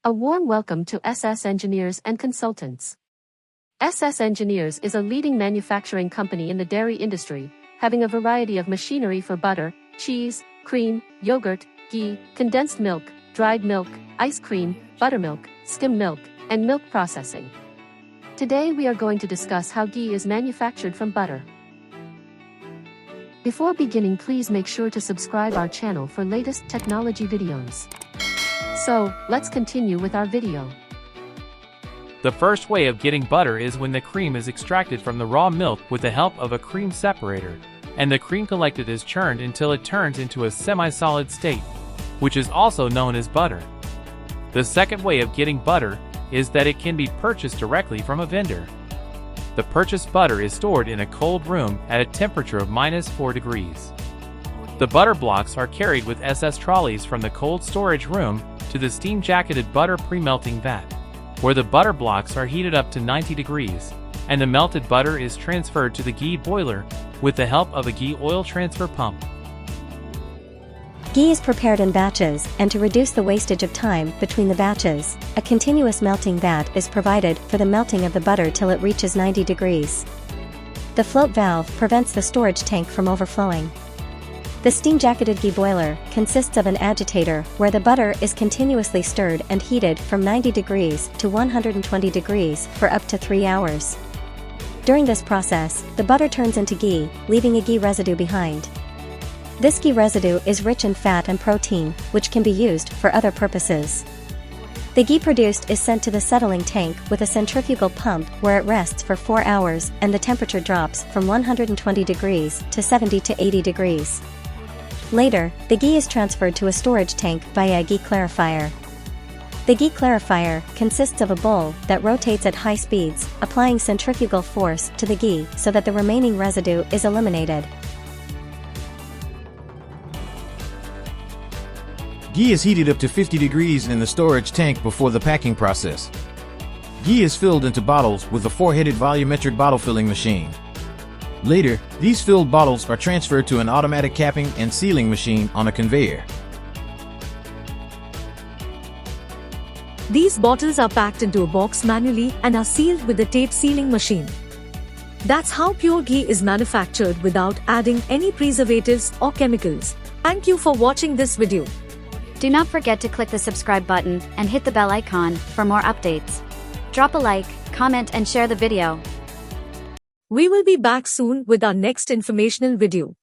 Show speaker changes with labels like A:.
A: A warm welcome to SS Engineers and Consultants. SS Engineers is a leading manufacturing company in the dairy industry, having a variety of machinery for butter, cheese, cream, yogurt, ghee, condensed milk, dried milk, ice cream, buttermilk, skim milk, and milk processing. Today we are going to discuss how ghee is manufactured from butter. Before beginning, please make sure to subscribe our channel for latest technology videos. So, let's continue with our video.
B: The first way of getting butter is when the cream is extracted from the raw milk with the help of a cream separator, and the cream collected is churned until it turns into a semi-solid state, which is also known as butter. The second way of getting butter is that it can be purchased directly from a vendor. The purchased butter is stored in a cold room at a temperature of -4 degrees. The butter blocks are carried with SS trolleys from the cold storage room to the steam-jacketed butter pre-melting vat, where the butter blocks are heated up to 90 degrees, and the melted butter is transferred to the ghee boiler with the help of a ghee oil transfer pump.
C: Ghee is prepared in batches, and to reduce the wastage of time between the batches, a continuous melting vat is provided for the melting of the butter till it reaches 90 degrees. The float valve prevents the storage tank from overflowing. The steam-jacketed ghee boiler consists of an agitator where the butter is continuously stirred and heated from 90 degrees to 120 degrees for up to 3 hours. During this process, the butter turns into ghee, leaving a ghee residue behind. This ghee residue is rich in fat and protein, which can be used for other purposes. The ghee produced is sent to the settling tank with a centrifugal pump where it rests for 4 hours and the temperature drops from 120 degrees to 70 to 80 degrees. Later, the ghee is transferred to a storage tank via a ghee clarifier. The ghee clarifier consists of a bowl that rotates at high speeds, applying centrifugal force to the ghee so that the remaining residue is eliminated.
D: Ghee is heated up to 50 degrees in the storage tank before the packing process. Ghee is filled into bottles with a 4-headed volumetric bottle filling machine. Later, these filled bottles are transferred to an automatic capping and sealing machine on a conveyor.
E: These bottles are packed into a box manually and are sealed with the tape sealing machine. That's how pure ghee is manufactured without adding any preservatives or chemicals. Thank you for watching this video.
F: Do not forget to click the subscribe button and hit the bell icon for more updates. Drop a like, comment and share the video.
E: We will be back soon with our next informational video.